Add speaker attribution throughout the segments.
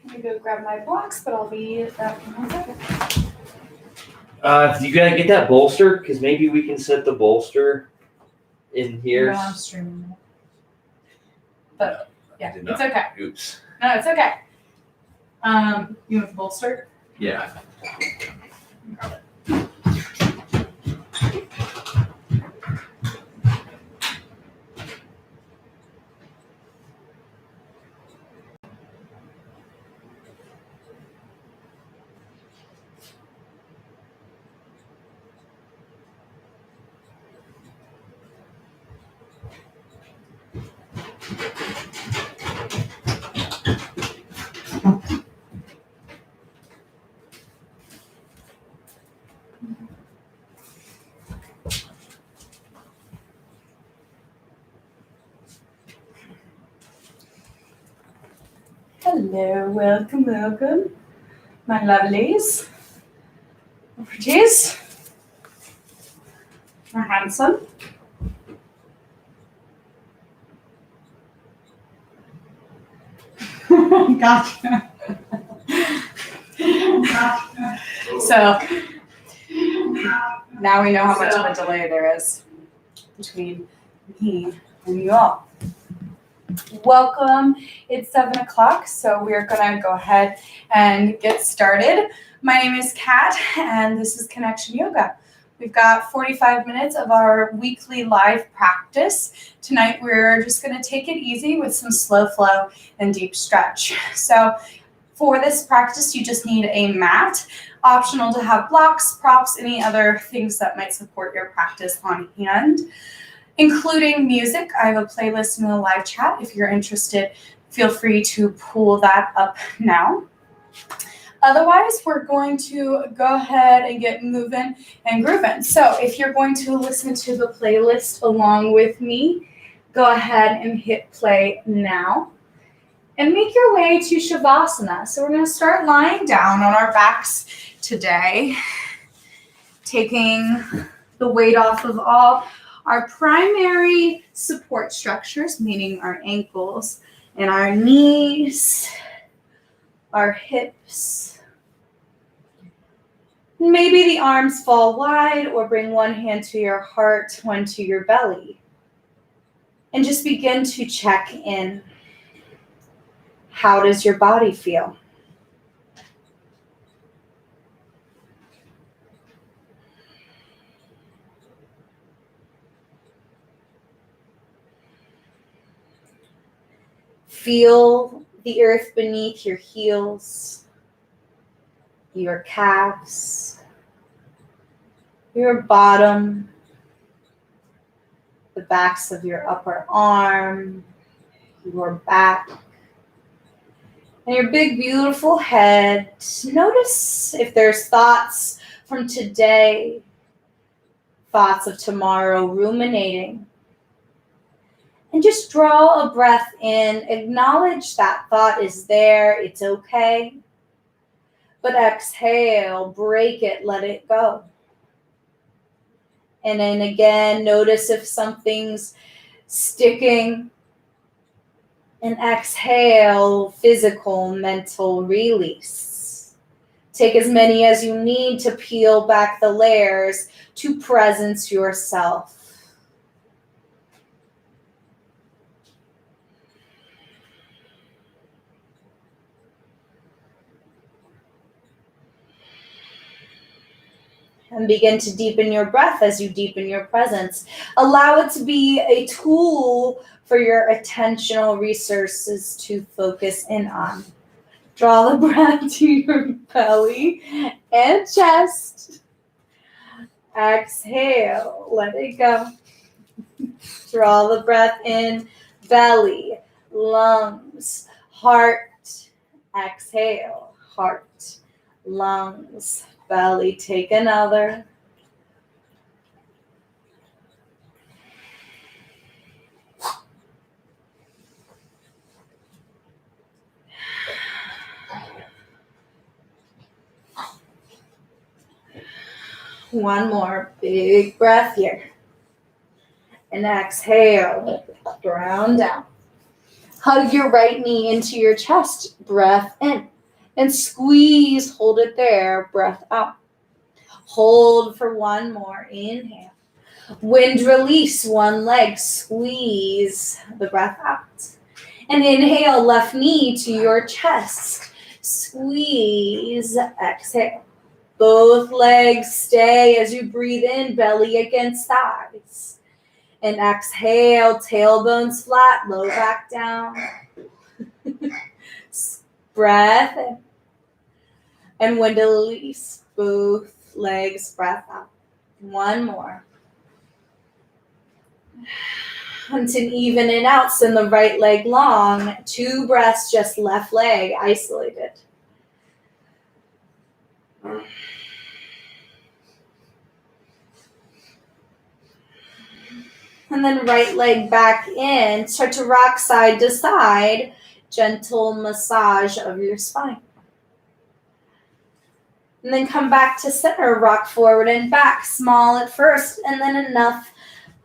Speaker 1: I'm gonna go grab my blocks, but I'll be back in 1 second.
Speaker 2: You gotta get that bolster, because maybe we can set the bolster in here.
Speaker 1: No, I'm streaming it. But yeah,
Speaker 2: Did
Speaker 1: it's
Speaker 2: not.
Speaker 1: okay.
Speaker 2: Oops.
Speaker 1: No, it's okay. You want the bolster?
Speaker 2: Yeah.
Speaker 1: Hello, welcome, my lovelies, my pretties, my handsome. Gotcha. So now we know how much of a delay there is between me and you all. Welcome. It's 7 o'clock, so we're gonna go ahead and get started. My name is Kat, and this is Connection Yoga. We've got 45 minutes of our weekly live practice. Tonight, we're just gonna take it easy with some slow flow and deep stretch. So for this practice, you just need a mat. Optional to have blocks, props, any other things that might support your practice on hand, including music. I have a playlist in the live chat. If you're interested, feel free to pull that up now. Otherwise, we're going to go ahead and get moving and grooving. So if you're going to listen to the playlist along with me, go ahead and hit play now. And make your way to Shavasana. So we're going to start lying down on our backs today, taking the weight off of all our primary support structures, meaning our ankles and our knees, our hips. Maybe the arms fall wide, or bring one hand to your heart, one to your belly. And just begin to check in. How does your body feel? Feel the earth beneath your heels, your calves, your bottom, the backs of your upper arm, your back, and your big, beautiful head. Notice if there's thoughts from today, thoughts of tomorrow, ruminating. And just draw a breath in. Acknowledge that thought is there. It's okay. But exhale, break it, let it go. And then again, notice if something's sticking. And exhale, physical, mental release. Take as many as you need to peel back the layers to presence yourself. And begin to deepen your breath as you deepen your presence. Allow it to be a tool for your attentional resources to focus in on. Draw the breath to your belly and chest. Exhale, let it go. Draw the breath in, belly, lungs, heart. Exhale, heart, lungs, belly. Take another. One more big breath here. And exhale, ground down. Hug your right knee into your chest, breath in. And squeeze, hold it there, breath out. Hold for one more, inhale. Wind release, one leg, squeeze the breath out. And inhale, left knee to your chest, squeeze, exhale. Both legs stay as you breathe in, belly against thighs. And exhale, tailbones flat, low back down. Breath in. And wind release, both legs, breath out. One more. Until even and out, send the right leg long. 2 breaths, just left leg isolated. And then right leg back in. Start to rock side to side. Gentle massage of your spine. And then come back to center. Rock forward and back. Small at first, and then enough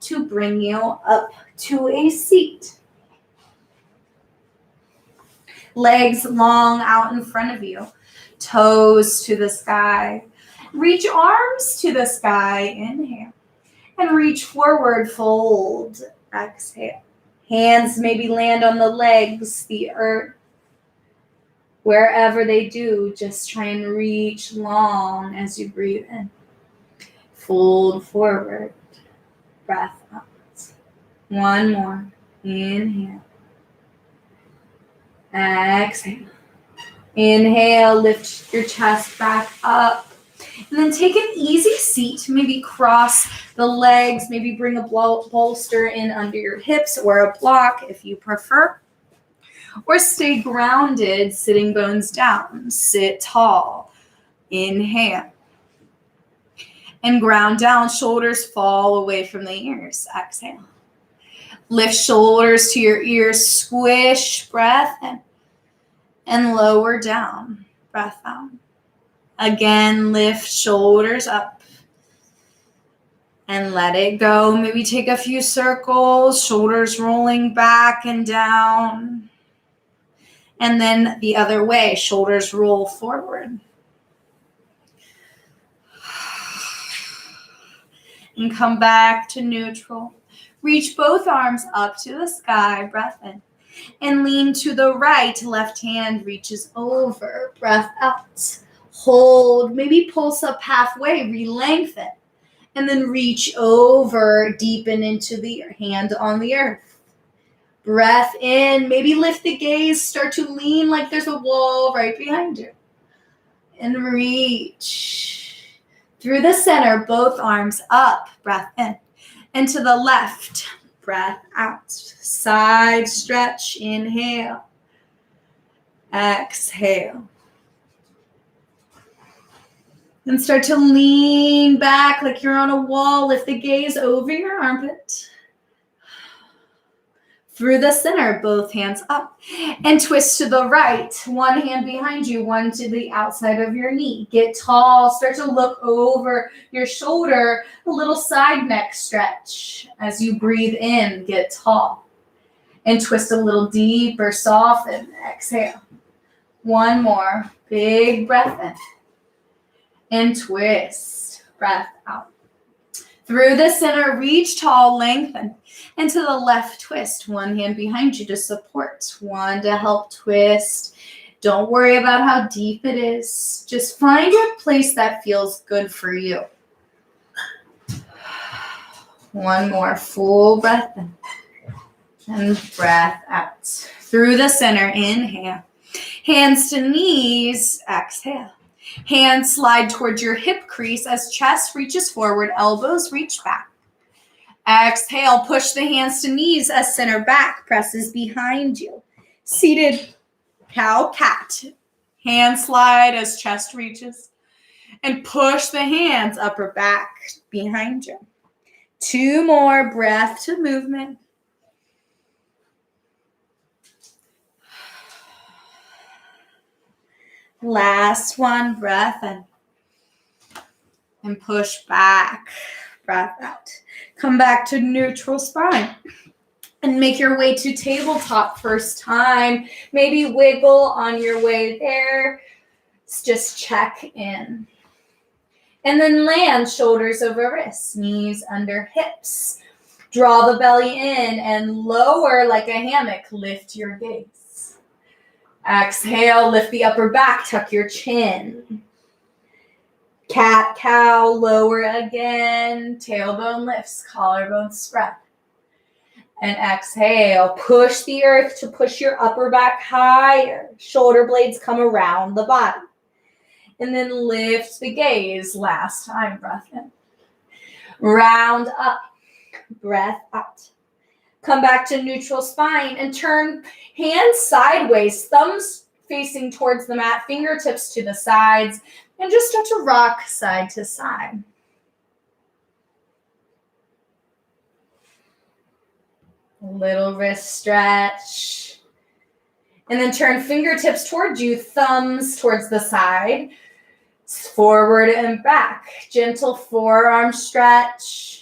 Speaker 1: to bring you up to a seat. Legs long out in front of you. Toes to the sky. Reach arms to the sky. Inhale. And reach forward, fold. Exhale. Hands maybe land on the legs, the earth. Wherever they do, just try and reach long as you breathe in. Fold forward. Breath out. One more. Inhale. Exhale. Inhale, lift your chest back up. And then take an easy seat. Maybe cross the legs. Maybe bring a bolster in under your hips or a block if you prefer. Or stay grounded, sitting bones down. Sit tall. Inhale. And ground down. Shoulders fall away from the ears. Exhale. Lift shoulders to your ears. Squish. Breath in. And lower down. Breath out. Again, lift shoulders up. And let it go. Maybe take a few circles. Shoulders rolling back and down. And then the other way. Shoulders roll forward. And come back to neutral. Reach both arms up to the sky. Breath in. And lean to the right. Left hand reaches over. Breath out. Hold. Maybe pulse up halfway. Re-lengthen. And then reach over. Deepen into the hand on the earth. Breath in. Maybe lift the gaze. Start to lean like there's a wall right behind you. And reach. Through the center. Both arms up. Breath in. And to the left. Breath out. Side stretch. Inhale. Exhale. And start to lean back like you're on a wall. Lift the gaze over your armpit. Through the center, both hands up. And twist to the right. One hand behind you, one to the outside of your knee. Get tall. Start to look over your shoulder. A little side neck stretch. As you breathe in, get tall. And twist a little deeper, soften. Exhale. One more. Big breath in. And twist. Breath out. Through the center, reach tall, lengthen. And to the left, twist. One hand behind you to support. One to help twist. Don't worry about how deep it is. Just find a place that feels good for you. One more full breath in. And breath out. Through the center, inhale. Hands to knees, exhale. Hands slide towards your hip crease as chest reaches forward, elbows reach back. Exhale, push the hands to knees as center back presses behind you. Seated cow cat. Hands slide as chest reaches. And push the hands upper back behind you. 2 more, breath to movement. Last one, breath in. And push back, breath out. Come back to neutral spine. And make your way to tabletop first time. Maybe wiggle on your way there. Just check in. And then land shoulders over wrists, knees under hips. Draw the belly in and lower like a hammock. Lift your gaze. Exhale, lift the upper back, tuck your chin. Cat, cow, lower again. Tailbone lifts, collarbone spread. And exhale, push the earth to push your upper back higher. Shoulder blades come around the body. And then lift the gaze. Last time, breath in. Round up, breath out. Come back to neutral spine and turn hands sideways, thumbs facing towards the mat, fingertips to the sides, and just start to rock side to side. Little wrist stretch. And then turn fingertips towards you, thumbs towards the side, forward and back. Gentle forearm stretch.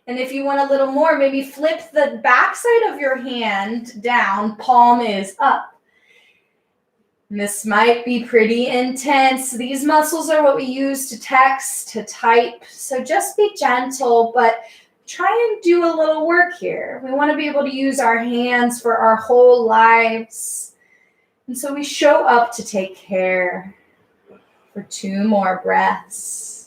Speaker 1: And if you want a little more, maybe flip the backside of your hand down, palm is up. And this might be pretty intense. These muscles are what we use to text, to type. So just be gentle, but try and do a little work here. We want to be able to use our hands for our whole lives. And so we show up to take care for 2 more breaths.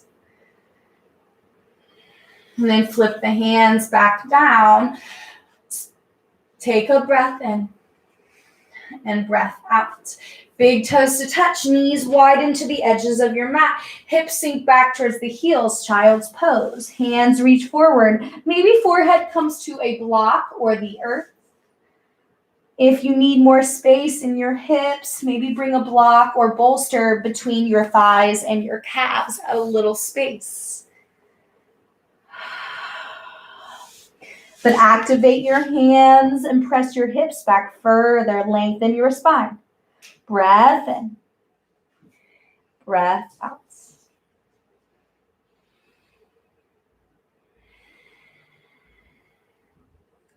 Speaker 1: And then flip the hands back down. Take a breath in and breath out. Big toes to touch, knees widen to the edges of your mat. Hips sink back towards the heels, child's pose. Hands reach forward. Maybe forehead comes to a block or the earth. If you need more space in your hips, maybe bring a block or bolster between your thighs and your calves, a little space. But activate your hands and press your hips back further. Lengthen your spine. Breath in. Breath out.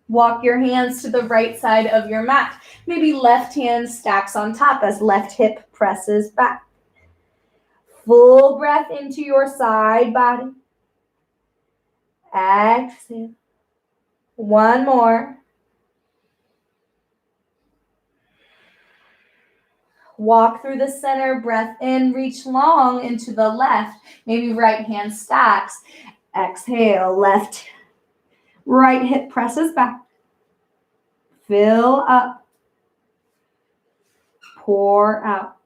Speaker 1: Walk your hands to the right side of your mat. Maybe left hand stacks on top as left hip presses back. Full breath into your side body. Exhale. 1 more. Walk through the center, breath in, reach long into the left. Maybe right hand stacks. Exhale, left, right hip presses back. Fill up. Pour out.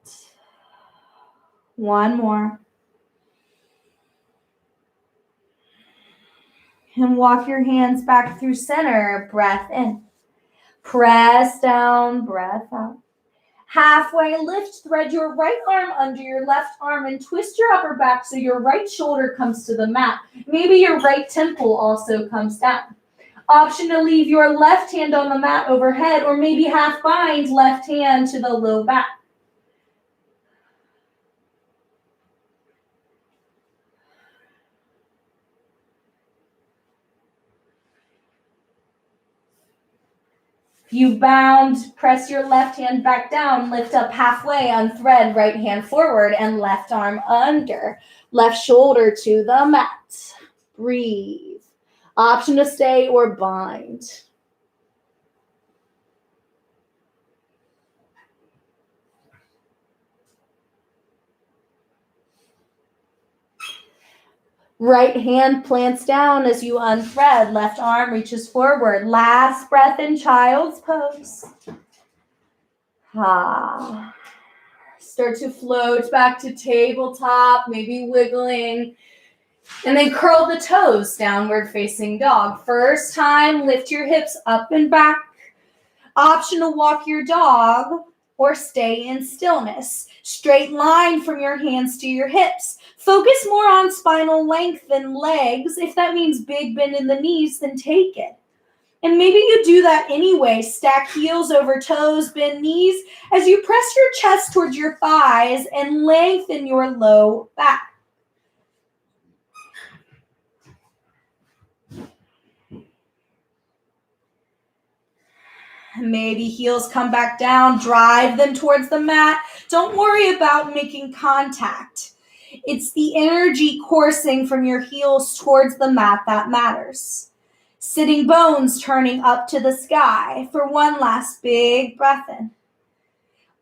Speaker 1: 1 more. And walk your hands back through center. Breath in. Press down, breath out.
Speaker 3: Halfway lift, thread your right arm under your left arm and twist your upper back so your right shoulder comes to the mat. Maybe your right temple also comes down. Option to leave your left hand on the mat overhead, or maybe half bind left hand to the low back. If you bound, press your left hand back down, lift up halfway, unthread, right hand forward, and left arm under. Left shoulder to the mat. Breathe. Option to stay or bind. Right hand plants down as you unthread. Left arm reaches forward. Last breath in child's pose. Start to float back to tabletop, maybe wiggling. And then curl the toes, downward facing dog. First time, lift your hips up and back. Option to walk your dog or stay in stillness. Straight line from your hands to your hips. Focus more on spinal length than legs. If that means big bend in the knees, then take it. And maybe you do that anyway. Stack heels over toes, bend knees as you press your chest towards your thighs and lengthen your low back. Maybe heels come back down, drive them towards the mat. Don't worry about making contact. It's the energy coursing from your heels towards the mat that matters. Sitting bones turning up to the sky for one last big breath in.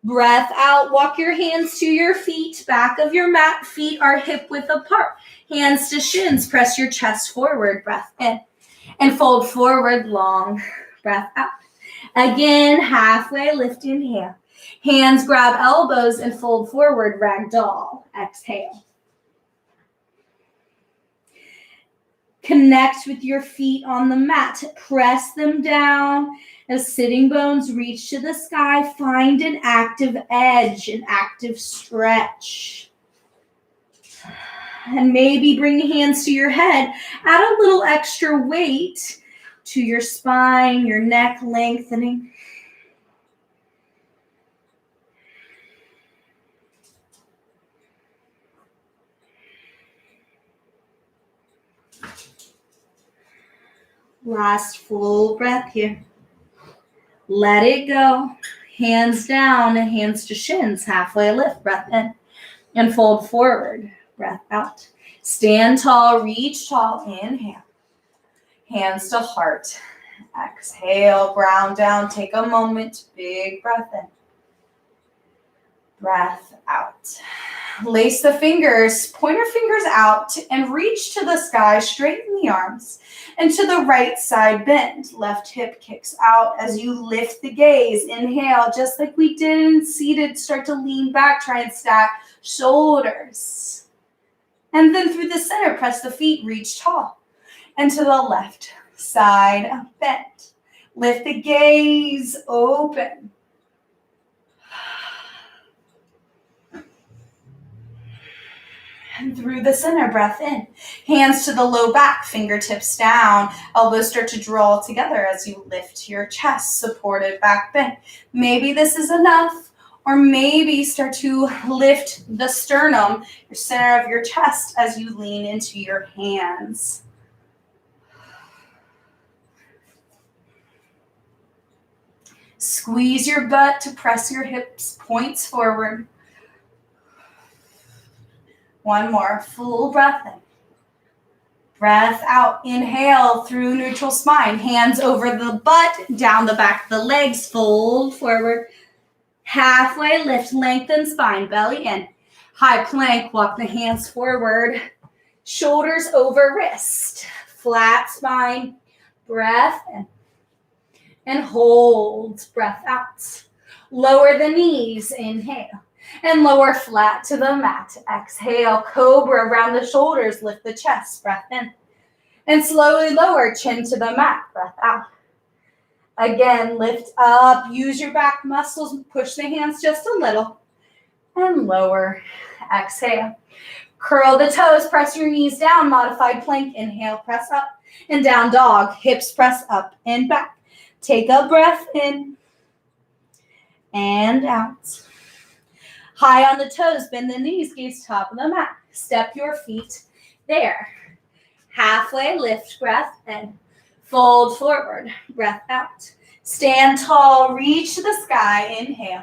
Speaker 3: Breath out, walk your hands to your feet, back of your mat, feet are hip width apart. Hands to shins, press your chest forward, breath in. And fold forward, long, breath out. Again, halfway lift, inhale. Hands grab elbows and fold forward, ragdoll. Exhale. Connect with your feet on the mat. Press them down as sitting bones reach to the sky. Find an active edge, an active stretch. And maybe bring the hands to your head. Add a little extra weight to your spine, your neck lengthening. Last full breath here. Let it go. Hands down and hands to shins. Halfway lift, breath in. And fold forward, breath out. Stand tall, reach tall, inhale. Hands to heart. Exhale, ground down. Take a moment. Big breath in. Breath out. Lace the fingers, pointer fingers out, and reach to the sky. Straighten the arms. And to the right side bend. Left hip kicks out as you lift the gaze. Inhale, just like we did in seated. Start to lean back. Try and stack shoulders. And then through the center, press the feet. Reach tall. And to the left side, bend. Lift the gaze, open. And through the center, breath in. Hands to the low back, fingertips down. Elbows start to draw together as you lift your chest, supported back bend. Maybe this is enough, or maybe start to lift the sternum, your center of your chest, as you lean into your hands. Squeeze your butt to press your hips, points forward. One more, full breath in. Breath out, inhale through neutral spine. Hands over the butt, down the back of the legs, fold forward. Halfway lift, lengthen spine, belly in. High plank, walk the hands forward. Shoulders over wrist. Flat spine, breath in. And hold, breath out. Lower the knees, inhale. And lower flat to the mat. Exhale, cobra around the shoulders, lift the chest, breath in. And slowly lower, chin to the mat, breath out. Again, lift up, use your back muscles, push the hands just a little, and lower. Exhale. Curl the toes, press your knees down, modified plank. Inhale, press up and down dog. Hips press up and back. Take a breath in and out. High on the toes, bend the knees, gaze top of the mat. Step your feet there. Halfway lift, breath in. Fold forward, breath out. Stand tall, reach to the sky, inhale.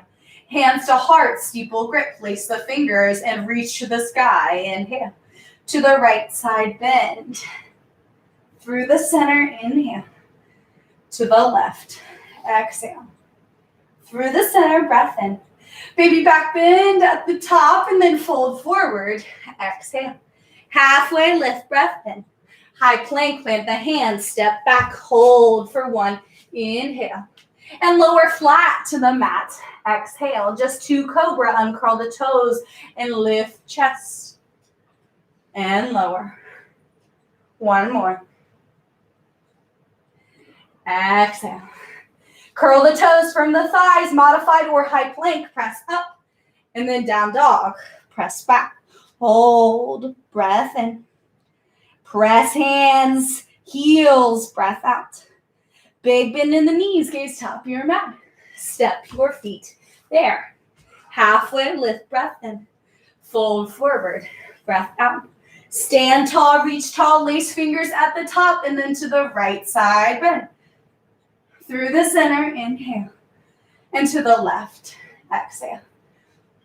Speaker 3: Hands to heart, steeple grip, place the fingers and reach to the sky, inhale. To the right side, bend. Through the center, inhale. To the left, exhale. Through the center, breath in. Baby back bend at the top and then fold forward, exhale. Halfway lift, breath in. High plank, plant the hands, step back, hold for one, inhale. And lower flat to the mat, exhale. Just 2 cobra, uncurl the toes and lift chest. And lower. One more. Exhale. Curl the toes from the thighs, modified or high plank, press up. And then down dog, press back. Hold, breath in. Press hands, heels, breath out. Big bend in the knees, gaze top of your mat. Step your feet there. Halfway lift, breath in. Fold forward, breath out. Stand tall, reach tall, lace fingers at the top and then to the right side, bend. Through the center, inhale. And to the left, exhale.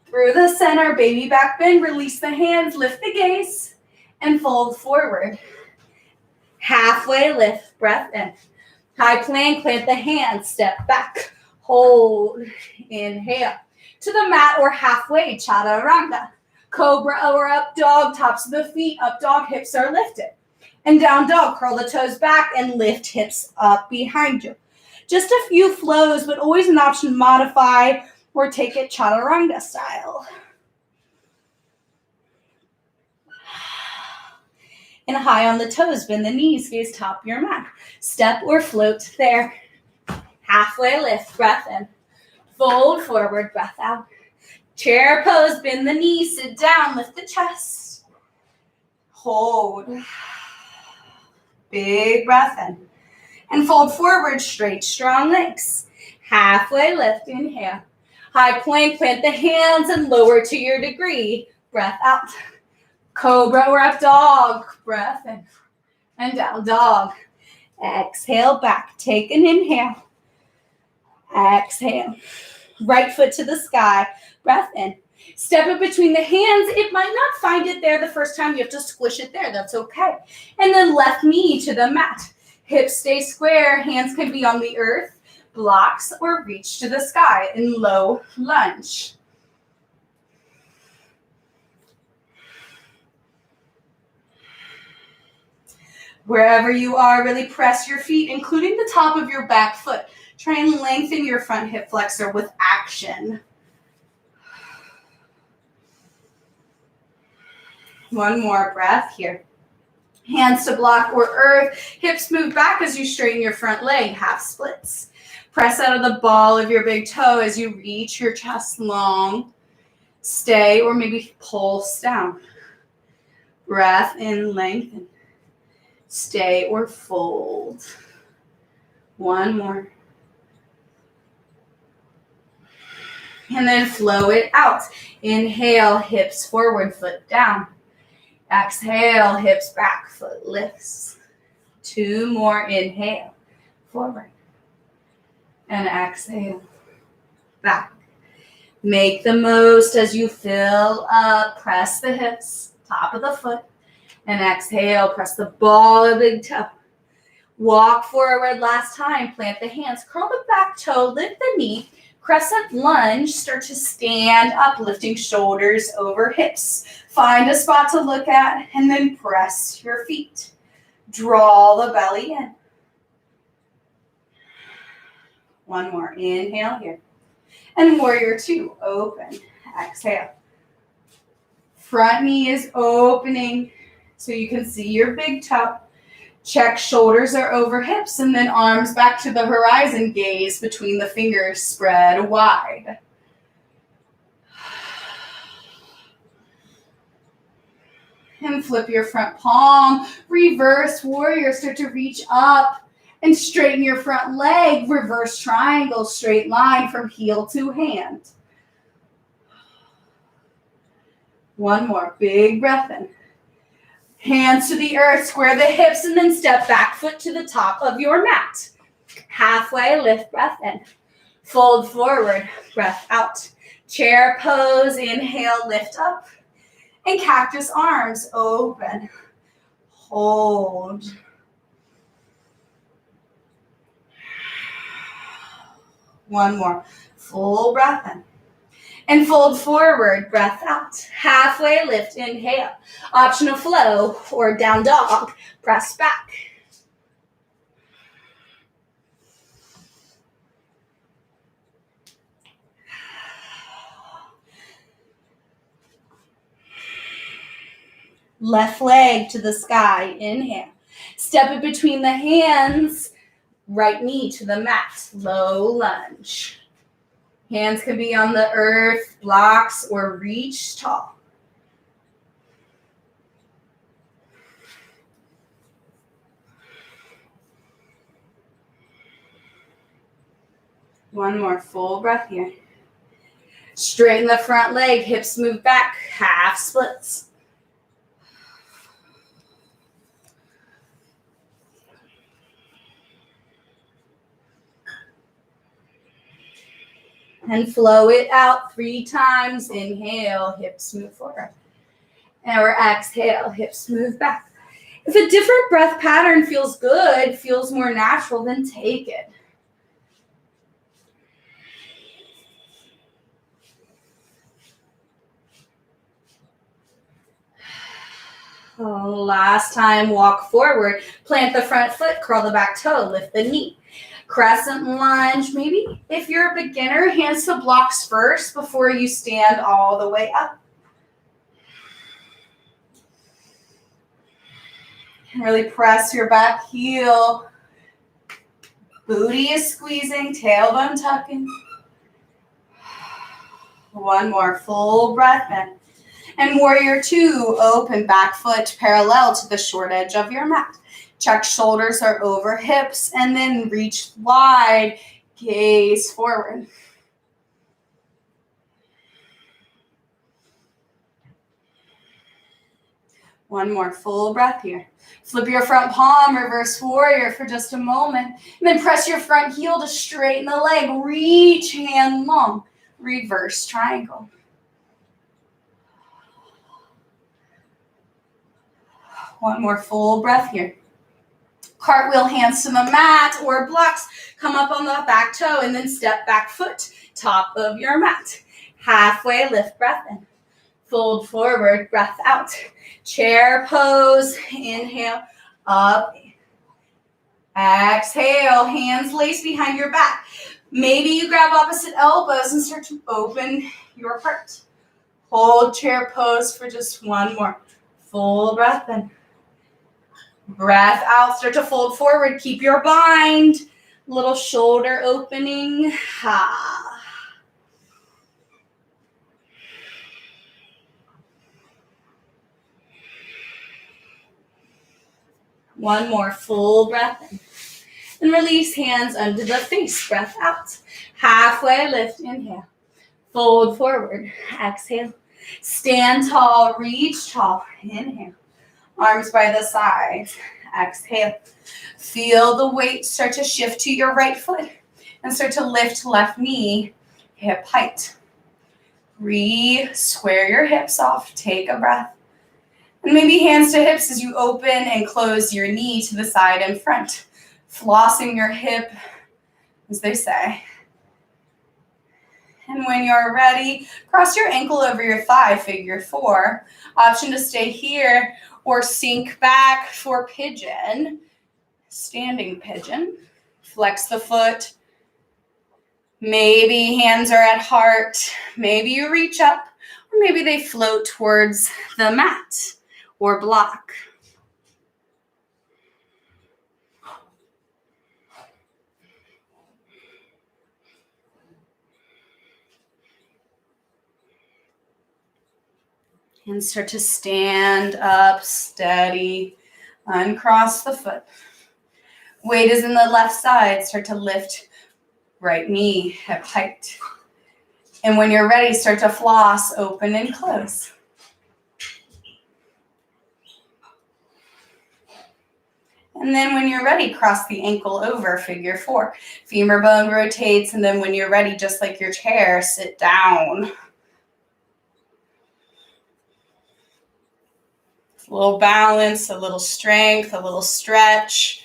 Speaker 3: Through the center, baby back bend, release the hands, lift the gaze. And fold forward. Halfway lift, breath in. High plank, plant the hands, step back. Hold, inhale. To the mat or halfway, chaturanga. Cobra or up dog, tops of the feet, up dog, hips are lifted. And down dog, curl the toes back and lift hips up behind you. Just a few flows, but always an option to modify or take it chaturanga style. And high on the toes, bend the knees, gaze top of your mat. Step or float there. Halfway lift, breath in. Fold forward, breath out. Chair pose, bend the knees, sit down, lift the chest. Hold. Big breath in. And fold forward, straight, strong legs. Halfway lift, inhale. High plank, plant the hands and lower to your degree. Breath out. Cobra or up dog, breath in. And down dog. Exhale back, take an inhale. Exhale. Right foot to the sky, breath in. Step it between the hands. It might not find it there the first time. You have to squish it there. That's okay. And then left knee to the mat. Hips stay square. Hands can be on the earth, blocks, or reach to the sky in low lunge. Wherever you are, really press your feet, including the top of your back foot. Try and lengthen your front hip flexor with action. One more breath here. Hands to block or earth. Hips move back as you straighten your front leg, half splits. Press out of the ball of your big toe as you reach your chest long. Stay or maybe pulse down. Breath in, lengthen. Stay or fold. One more. And then flow it out. Inhale, hips forward, foot down. Exhale, hips back, foot lifts. 2 more. Inhale, forward. And exhale, back. Make the most as you fill up. Press the hips, top of the foot. And exhale, press the ball of the big toe. Walk forward last time. Plant the hands. Curl the back toe. Lift the knee. Crescent lunge. Start to stand up, lifting shoulders over hips. Find a spot to look at and then press your feet. Draw the belly in. One more. Inhale here. And warrior 2. Open. Exhale. Front knee is opening so you can see your big toe.
Speaker 1: Check shoulders are over hips, and then arms back to the horizon, gaze between the fingers, spread wide. And flip your front palm, reverse warrior, start to reach up and straighten your front leg, reverse triangle, straight line from heel to hand. One more, big breath in. Hands to the earth, square the hips, and then step back foot to the top of your mat. Halfway lift, breath in. Fold forward, breath out. Chair pose, inhale, lift up. And cactus arms, open. Hold. One more. Full breath in. And fold forward, breath out. Halfway lift, inhale. Optional flow or down dog, press back. Left leg to the sky, inhale. Step it between the hands, right knee to the mat, low lunge. Hands can be on the earth, blocks, or reach tall. One more full breath here. Straighten the front leg, hips move back, half splits. And flow it out 3 times. Inhale, hips move forward. And or exhale, hips move back. If a different breath pattern feels good, feels more natural, then take it. Last time, walk forward. Plant the front foot, curl the back toe, lift the knee. Crescent lunge, maybe if you're a beginner, hands to blocks first before you stand all the way up. And really press your back heel. Booty is squeezing, tailbone tucking. One more full breath in. And warrior 2, open back foot parallel to the short edge of your mat. Check shoulders are over hips and then reach wide, gaze forward. One more full breath here. Flip your front palm, reverse warrior for just a moment. And then press your front heel to straighten the leg. Reach hand long. Reverse triangle. One more full breath here. Cartwheel hands to the mat or blocks. Come up on the back toe and then step back foot, top of your mat. Halfway lift, breath in. Fold forward, breath out. Chair pose, inhale, up. Exhale, hands lace behind your back. Maybe you grab opposite elbows and start to open your heart. Hold chair pose for just one more. Full breath in. Breath out, start to fold forward. Keep your bind. Little shoulder opening. Ha. One more full breath in. And release hands under the face. Breath out. Halfway lift, inhale. Fold forward. Exhale. Stand tall, reach tall. Inhale. Arms by the sides. Exhale. Feel the weight start to shift to your right foot and start to lift left knee, hip height. Square your hips off. Take a breath. And maybe hands to hips as you open and close your knee to the side and front. Flossing your hip, as they say. And when you're ready, cross your ankle over your thigh, figure 4. Option to stay here or sink back for pigeon. Standing pigeon. Flex the foot. Maybe hands are at heart. Maybe you reach up, or maybe they float towards the mat or block. And start to stand up, steady, uncross the foot. Weight is in the left side. Start to lift right knee, hip height. And when you're ready, start to floss, open and close. And then when you're ready, cross the ankle over, figure 4. Femur bone rotates, and then when you're ready, just like your chair, sit down. A little balance, a little strength, a little stretch.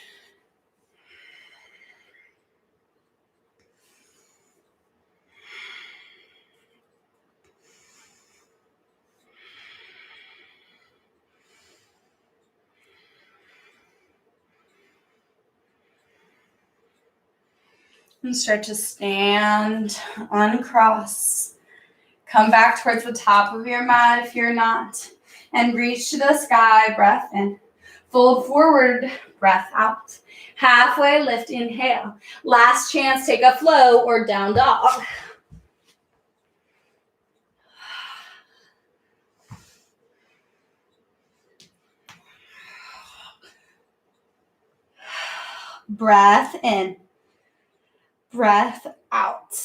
Speaker 1: And start to stand, uncross. Come back towards the top of your mat if you're not. And reach to the sky, breath in. Fold forward, breath out. Halfway lift, inhale. Last chance, take a flow or down dog. Breath in. Breath out.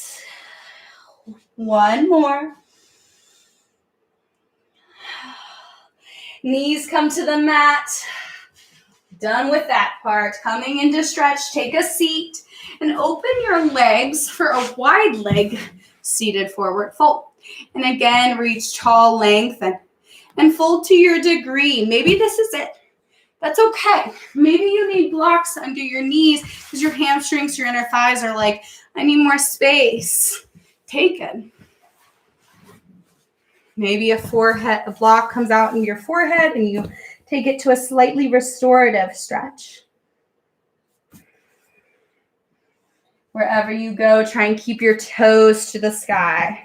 Speaker 1: One more. Knees come to the mat. Done with that part. Coming into stretch, take a seat and open your legs for a wide leg seated forward fold. And again, reach tall length and fold to your degree. Maybe this is it. That's okay. Maybe you need blocks under your knees because your hamstrings, your inner thighs are like, I need more space. Take it. Maybe a block comes out in your forehead and you take it to a slightly restorative stretch. Wherever you go, try and keep your toes to the sky.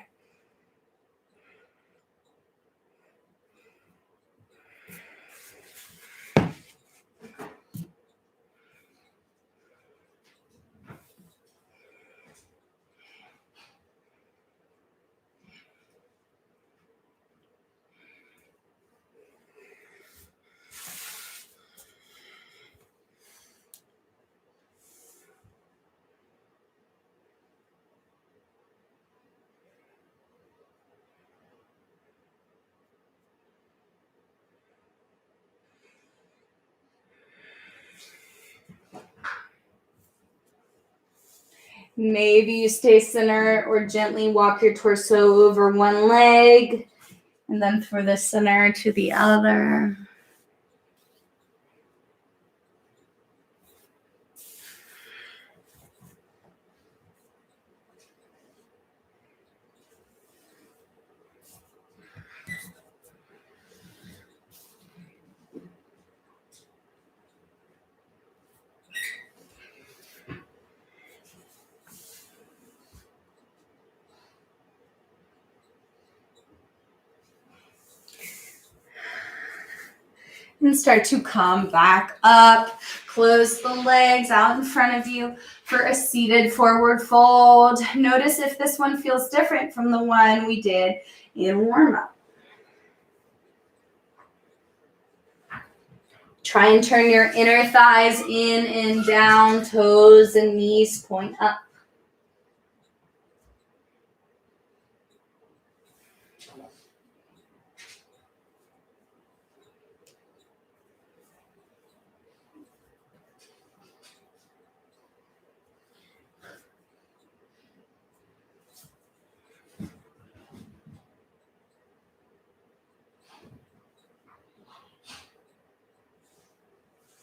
Speaker 1: Maybe you stay center or gently walk your torso over one leg and then for the center to the other. And start to come back up. Close the legs out in front of you for a seated forward fold. Notice if this one feels different from the one we did in warm-up. Try and turn your inner thighs in and down, toes and knees point up.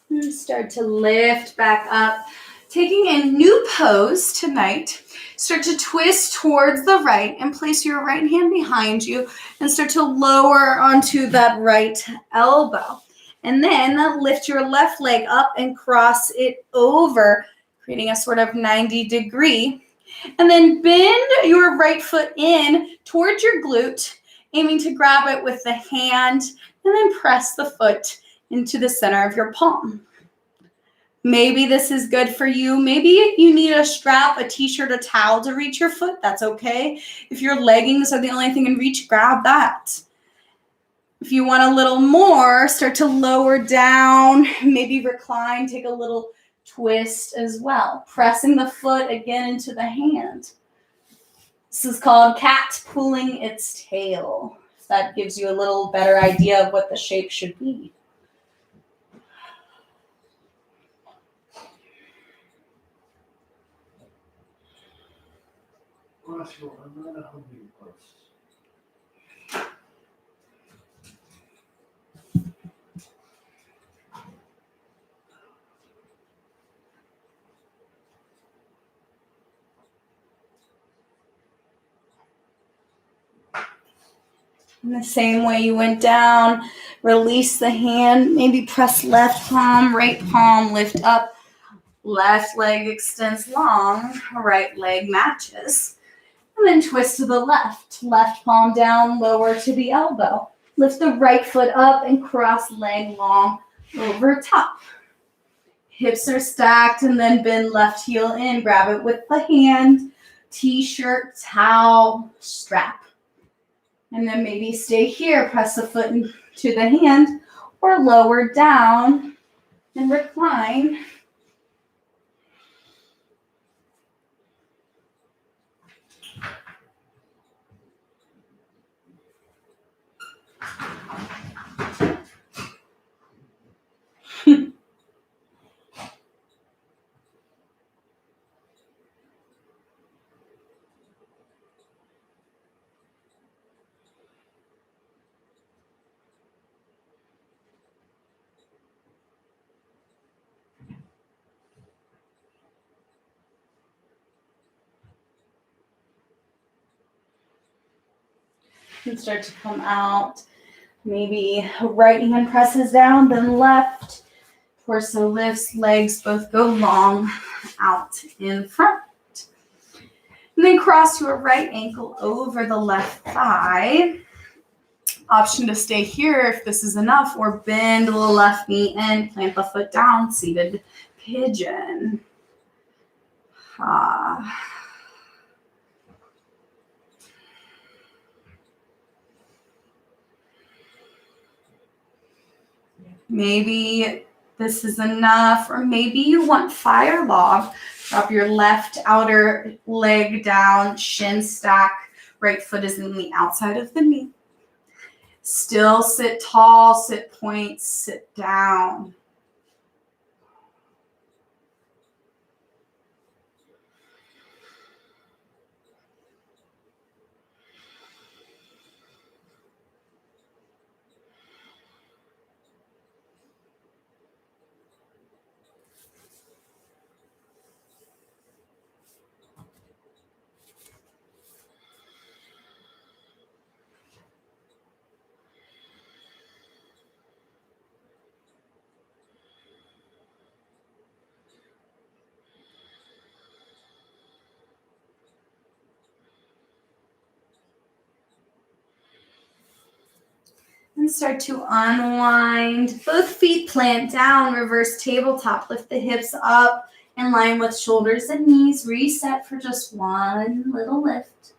Speaker 1: And start to lift back up. Taking a new pose tonight. Start to twist towards the right and place your right hand behind you and start to lower onto that right elbow. And then lift your left leg up and cross it over, creating a sort of 90-degree. And then bend your right foot in towards your glute, aiming to grab it with the hand and then press the foot into the center of your palm. Maybe this is good for you. Maybe you need a strap, a t-shirt, a towel to reach your foot. That's okay. If your leggings are the only thing in reach, grab that.
Speaker 3: If you want a little more, start to lower down, maybe recline, take a little twist as well. Pressing the foot again into the hand. This is called cat pulling its tail. That gives you a little better idea of what the shape should be. In the same way you went down, release the hand, maybe press left palm, right palm, lift up, left leg extends long, right leg matches. And then twist to the left palm down, lower to the elbow. Lift the right foot up and cross leg long over top. Hips are stacked and then bend left heel in, grab it with the hand, t-shirt, towel, strap. And then maybe stay here, press the foot into the hand, or lower down and recline. And start to come out. Maybe right hand presses down, then left. Torso lifts, legs both go long out in front. And then cross your right ankle over the left thigh. Option to stay here if this is enough, or bend the left knee in, plant the foot down, seated pigeon. Maybe this is enough, or maybe you want fire log. Drop your left outer leg down, shin stack, right foot is in the outside of the knee. Still sit tall, sit point, sit down. And start to unwind. Both feet plant down, reverse tabletop. Lift the hips up in line with shoulders and knees. Reset for just one little lift.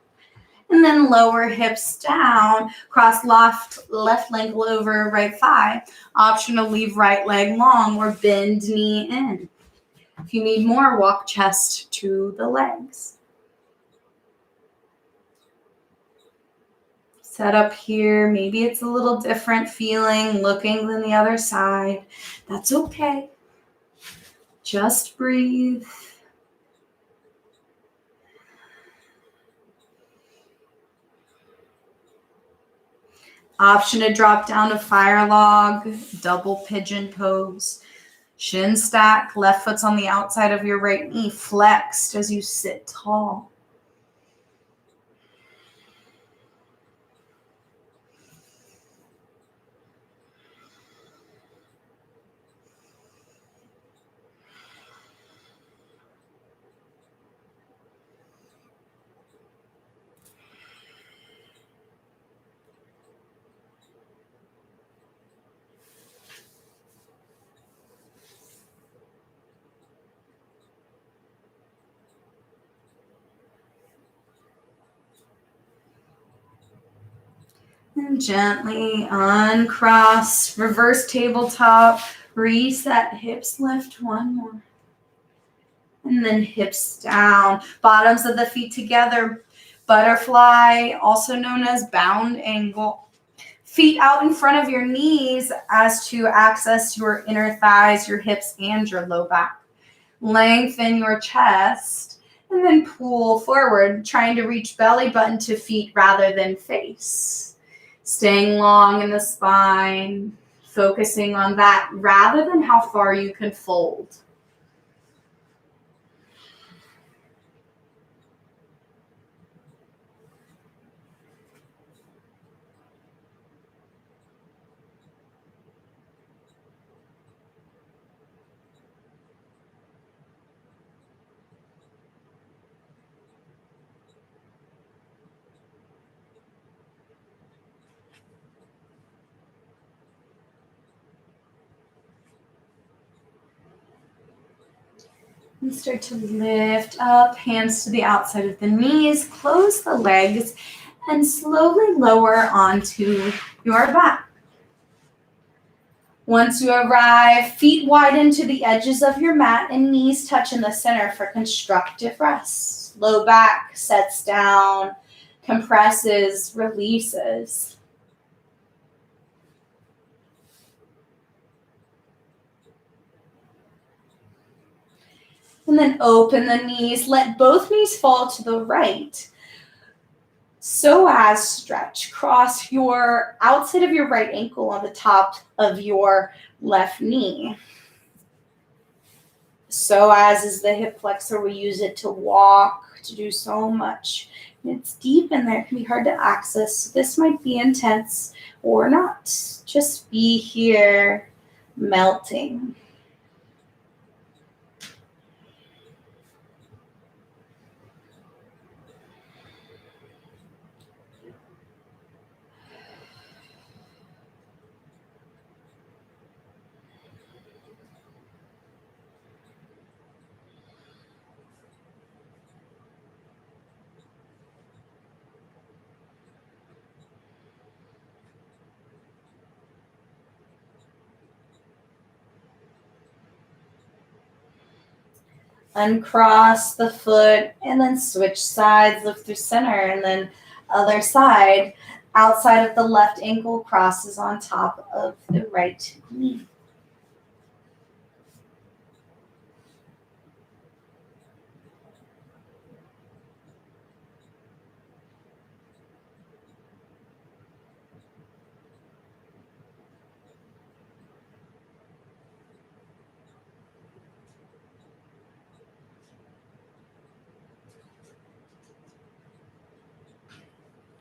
Speaker 3: And then lower hips down. Cross left ankle over right thigh. Option to leave right leg long or bend knee in. If you need more, walk chest to the legs. Set up here. Maybe it's a little different feeling, looking than the other side. That's okay. Just breathe. Option to drop down to fire log, double pigeon pose. Shin stack, left foot's on the outside of your right knee, flexed as you sit tall.
Speaker 1: And gently uncross, reverse tabletop, reset, hips lift, one more. And then hips down, bottoms of the feet together, butterfly, also known as bound angle. Feet out in front of your knees as to access your inner thighs, your hips, and your low back. Lengthen your chest and then pull forward, trying to reach belly button to feet rather than face. Staying long in the spine, focusing on that rather than how far you can fold. And start to lift up, hands to the outside of the knees, close the legs, and slowly lower onto your back. Once you arrive, feet widen to the edges of your mat and knees touch in the center for constructive rest. Low back sets down, compresses, releases. And then open the knees. Let both knees fall to the right. So as stretch. Cross your outside of your right ankle on the top of your left knee. So as is the hip flexor. We use it to walk, to do so much. It's deep in there. It can be hard to access. So this might be intense or not. Just be here, melting. Uncross the foot and then switch sides, look through center, and then other side. Outside of the left ankle crosses on top of the right knee.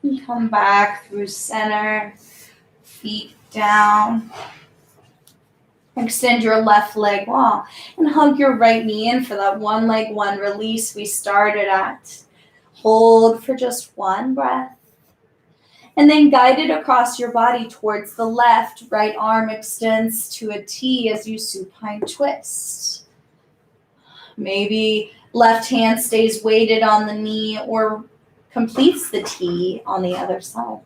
Speaker 1: And come back through center, feet down. Extend your left leg long and hug your right knee in for that one leg, one release we started at. Hold for just one breath. And then guide it across your body towards the left. Right arm extends to a T as you supine twist. Maybe left hand stays weighted on the knee or completes the T on the other side.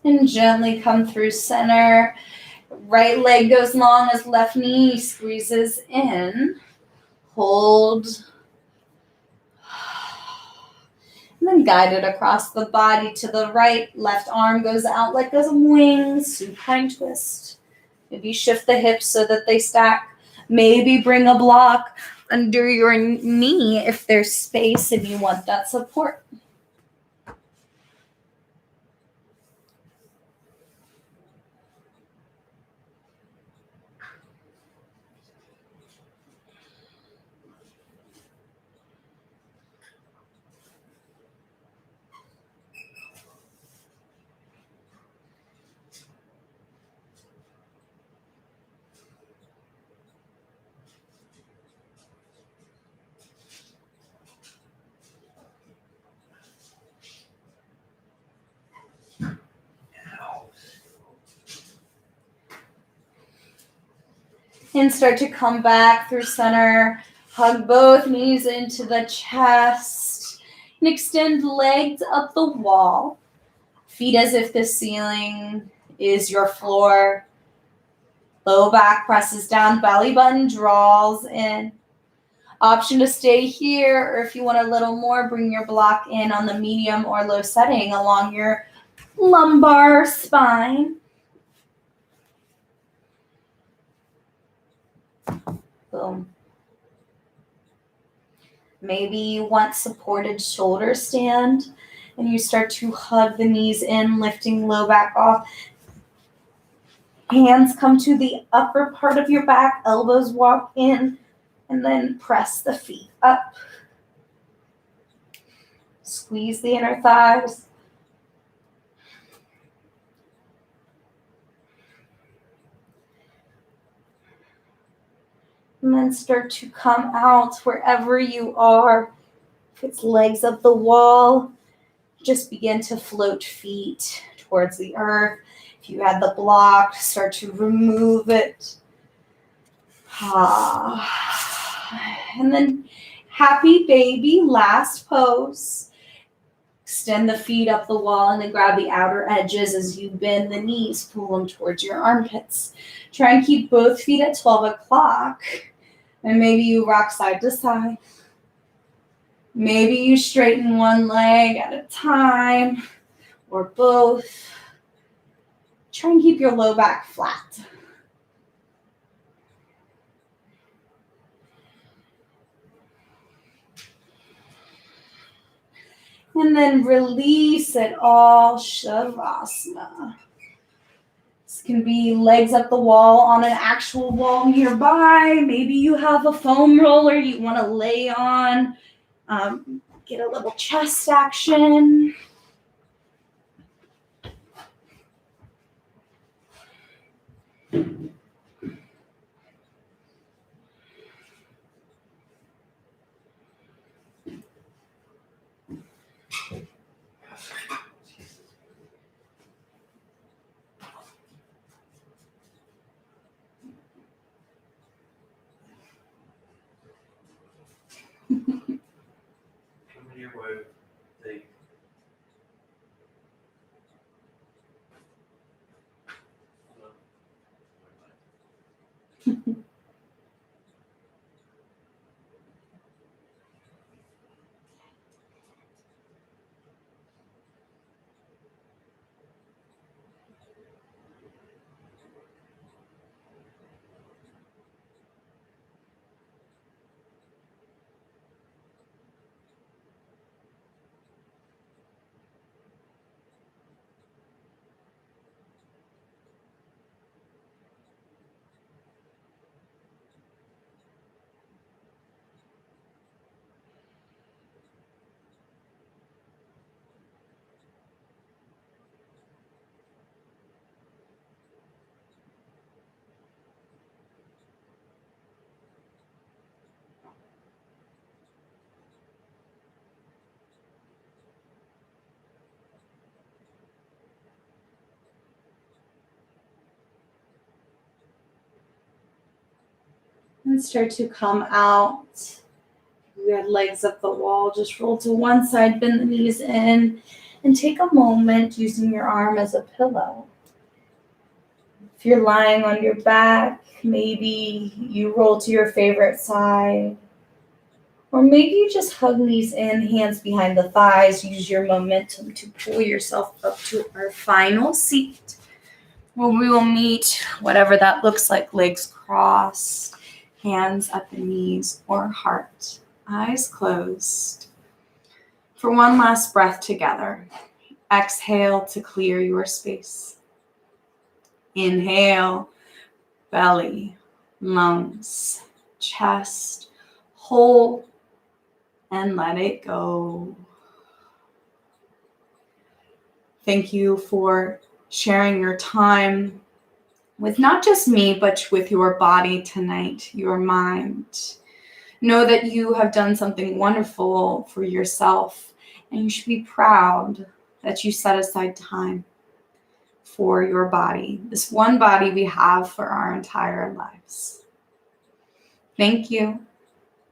Speaker 1: And gently come through center. Right leg goes long as left knee squeezes in. Hold. And then guide it across the body to the right. Left arm goes out like a wing. Supine twist. Maybe shift the hips so that they stack. Maybe bring a block
Speaker 3: under your knee if there's space and you want that support. And start to come back through center. Hug both knees into the chest. And extend legs up the wall. Feet as if the ceiling is your floor. Low back presses down. Belly button draws in. Option to stay here, or if you want a little more, bring your block in on the medium or low setting along your lumbar spine. Boom. Maybe you want supported shoulder stand, and you start to hug the knees in, lifting low back off. Hands come to the upper part of your back, elbows walk in, and then press the feet up. Squeeze the inner thighs. And then start to come out wherever you are. If it's legs up the wall, just begin to float feet towards the earth. If you had the block, start to remove it. And then happy baby, last pose. Extend the feet up the wall and then grab the outer edges as you bend the knees, pull them towards your armpits. Try and keep both feet at 12 o'clock. And maybe you rock side to side. Maybe you straighten one leg at a time or both. Try and keep your low back flat. And then release it all, Shavasana. This can be legs up the wall on an actual wall nearby. Maybe you have a foam roller you want to lay on. Get a little chest action.
Speaker 2: Your way, take.
Speaker 3: And start to come out. You had legs up the wall. Just roll to one side, bend the knees in, and take a moment using your arm as a pillow. If you're lying on your back, maybe you roll to your favorite side. Or maybe you just hug knees in, hands behind the thighs. Use your momentum to pull yourself up to our final seat, where we will meet whatever that looks like, legs crossed.
Speaker 1: hands at the knees or heart, eyes closed. For one last breath together, exhale to clear your space. Inhale, belly, lungs, chest, hold, and let it go. Thank you for sharing your time with not just me, but with your body tonight, your mind. Know that you have done something wonderful for yourself, and you should be proud that you set aside time for your body, this one body we have for our entire lives. Thank you,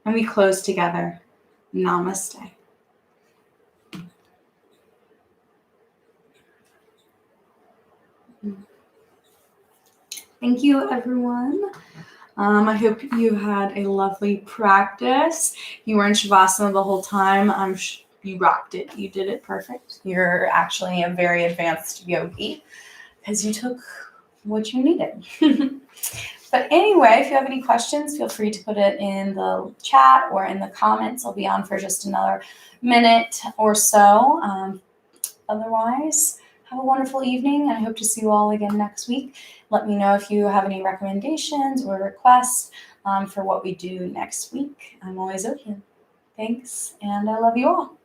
Speaker 1: and we close together. Namaste. Thank you, everyone. I hope you had a lovely practice. You were in Shavasana the whole time. You rocked it. You did it perfect. You're actually a very advanced yogi because you took what you needed. But anyway, if you have any questions, feel free to put it in the chat or in the comments. I'll be on for just another minute or so. Otherwise, have a wonderful evening. I hope to see you all again next week. Let me know if you have any recommendations or requests for what we do next week. I'm always open. Thanks, and I love you all.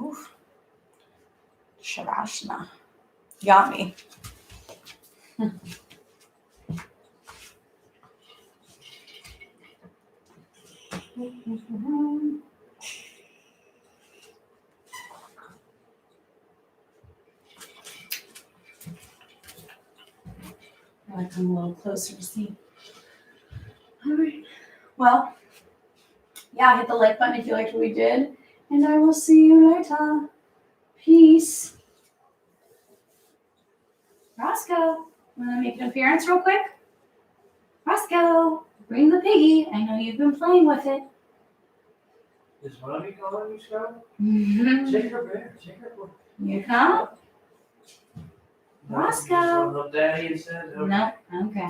Speaker 1: Oof. Shavasana. Got me. I come a little closer to see. All right. Well, yeah, hit the like button if you liked what we did, and I will see you later. Peace. Roscoe, want to make an appearance real quick? Roscoe, bring the piggy. I know you've been playing with it.
Speaker 2: Is mommy calling you, Scott?
Speaker 1: Mm-hmm.
Speaker 2: Take her bear. Take her book.
Speaker 1: You come? Roscoe.
Speaker 2: Daddy said.
Speaker 1: No, okay.